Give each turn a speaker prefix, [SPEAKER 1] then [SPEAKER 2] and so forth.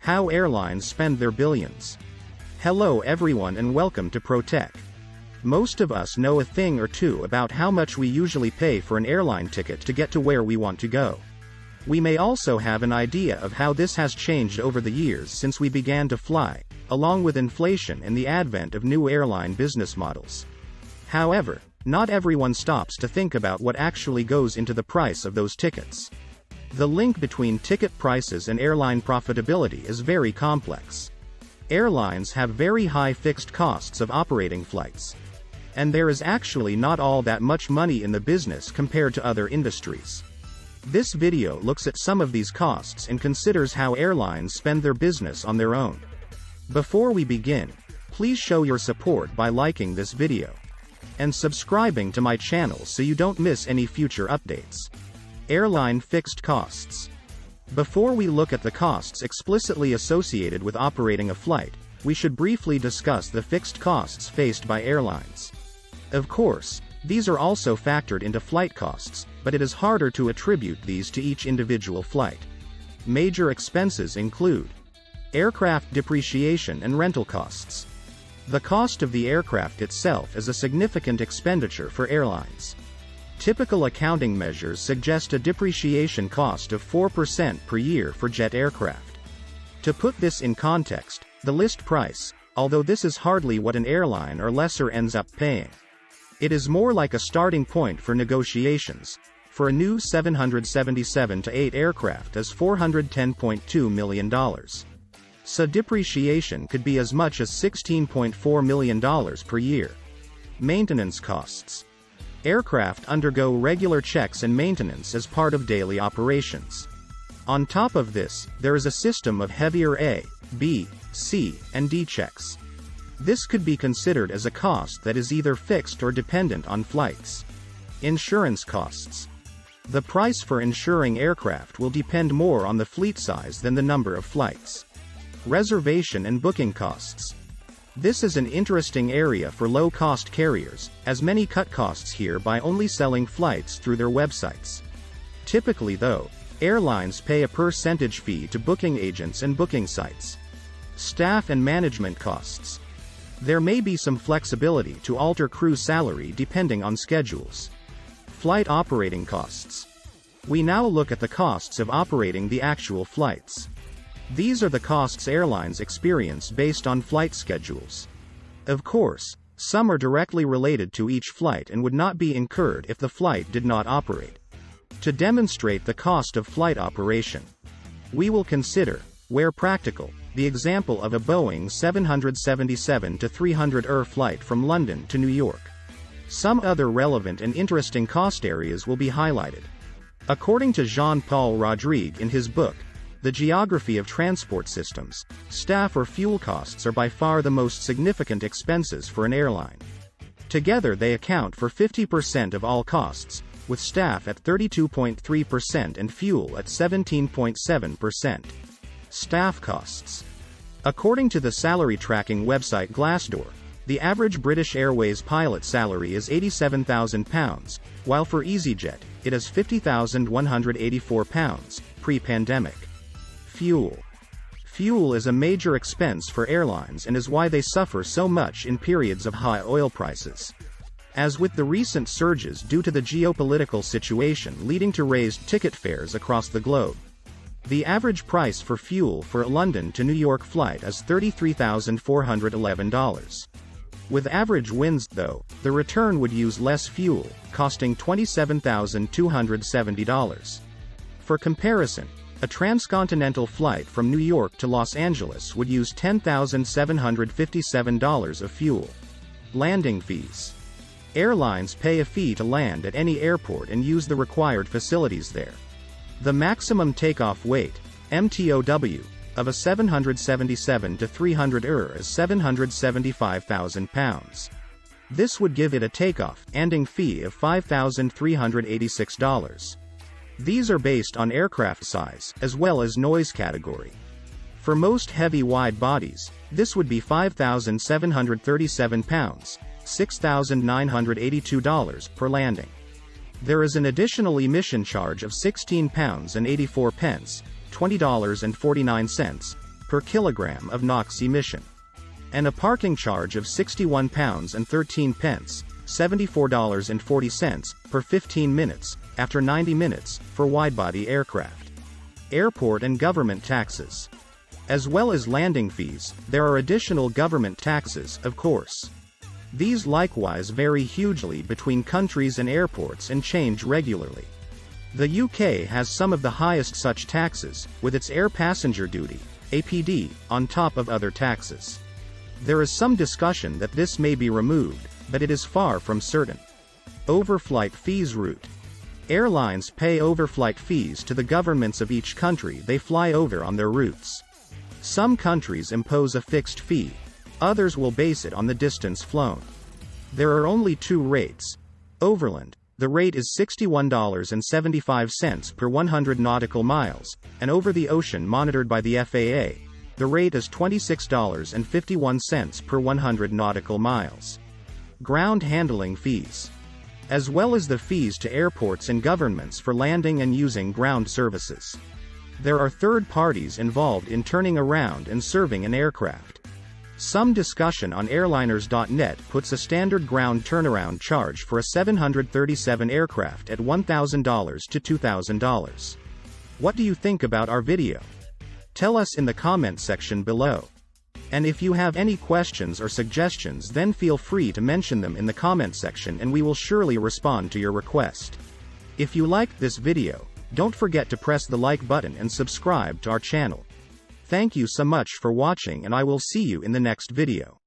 [SPEAKER 1] How airlines spend their billions. Hello everyone and welcome to Protech. Most of us know a thing or two about how much we usually pay for an airline ticket to get to where we want to go. We may also have an idea of how this has changed over the years since we began to fly, along with inflation and the advent of new airline business models. However, not everyone stops to think about what actually goes into the price of those tickets. The link between ticket prices and airline profitability is very complex. Airlines have very high fixed costs of operating flights. And there is actually not all that much money in the business compared to other industries. This video looks at some of these costs and considers how airlines spend their business on their own. Before we begin, please show your support by liking this video and subscribing to my channel so you don't miss any future updates. Airline fixed costs. Before we look at the costs explicitly associated with operating a flight, we should briefly discuss the fixed costs faced by airlines. Of course, these are also factored into flight costs, but it is harder to attribute these to each individual flight. Major expenses include aircraft depreciation and rental costs. The cost of the aircraft itself is a significant expenditure for airlines. Typical accounting measures suggest a depreciation cost of 4% per year for jet aircraft. To put this in context, the list price, although this is hardly what an airline or lessor ends up paying. It is more like a starting point for negotiations. For a new 777-8 aircraft is $410.2 million. So depreciation could be as much as $16.4 million per year. Maintenance costs. Aircraft undergo regular checks and maintenance as part of daily operations. On top of this, there is a system of heavier A, B, C, and D checks. This could be considered as a cost that is either fixed or dependent on flights. Insurance costs. The price for insuring aircraft will depend more on the fleet size than the number of flights. Reservation and booking costs. This is an interesting area for low-cost carriers, as many cut costs here by only selling flights through their websites. Typically though, airlines pay a percentage fee to booking agents and booking sites. Staff and management costs. There may be some flexibility to alter crew salary depending on schedules. Flight operating costs. We now look at the costs of operating the actual flights. These are the costs airlines experience based on flight schedules. Of course, some are directly related to each flight and would not be incurred if the flight did not operate. To demonstrate the cost of flight operation, we will consider, where practical, the example of a Boeing 777-300 flight from London to New York. Some other relevant and interesting cost areas will be highlighted. According to Jean-Paul Rodrigue in his book, The Geography of Transport Systems, staff or fuel costs are by far the most significant expenses for an airline. Together they account for 50% of all costs, with staff at 32.3% and fuel at 17.7%. Staff costs. According to the salary tracking website Glassdoor, the average British Airways pilot salary is £87,000, while for EasyJet, it is £50,184, pre-pandemic. Fuel. Fuel is a major expense for airlines and is why they suffer so much in periods of high oil prices. As with the recent surges due to the geopolitical situation leading to raised ticket fares across the globe. The average price for fuel for a London to New York flight is $33,411. With average winds, though, the return would use less fuel, costing $27,270. For comparison, a transcontinental flight from New York to Los Angeles would use $10,757 of fuel. Landing fees. Airlines pay a fee to land at any airport and use the required facilities there. The maximum takeoff weight, MTOW, of a 777-300 is 775,000 pounds. This would give it a takeoff, landing fee of $5,386. These are based on aircraft size, as well as noise category. For most heavy wide bodies, this would be 5,737 pounds, $6,982 per landing. There is an additional emission charge of £16.84, $20.49, per kilogram of NOx emission. And a parking charge of £61.13, $74.40, per 15 minutes, after 90 minutes, for widebody aircraft. Airport and government taxes. As well as landing fees, there are additional government taxes, of course. These likewise vary hugely between countries and airports and change regularly. The UK has some of the highest such taxes, with its air passenger duty, APD, on top of other taxes. There is some discussion that this may be removed, but it is far from certain. Overflight fees. Route. Airlines pay overflight fees to the governments of each country they fly over on their routes. Some countries impose a fixed fee. Others will base it on the distance flown. There are only two rates. Overland, the rate is $61.75 per 100 nautical miles, and over the ocean monitored by the FAA, the rate is $26.51 per 100 nautical miles. Ground handling fees. As well as the fees to airports and governments for landing and using ground services. There are third parties involved in turning around and serving an aircraft. Some discussion on airliners.net puts a standard ground turnaround charge for a 737 aircraft at $1,000 to $2,000. What do you think about our video? Tell us in the comment section below. And if you have any questions or suggestions, then feel free to mention them in the comment section and we will surely respond to your request. If you liked this video, don't forget to press the like button and subscribe to our channel. Thank you so much for watching, and I will see you in the next video.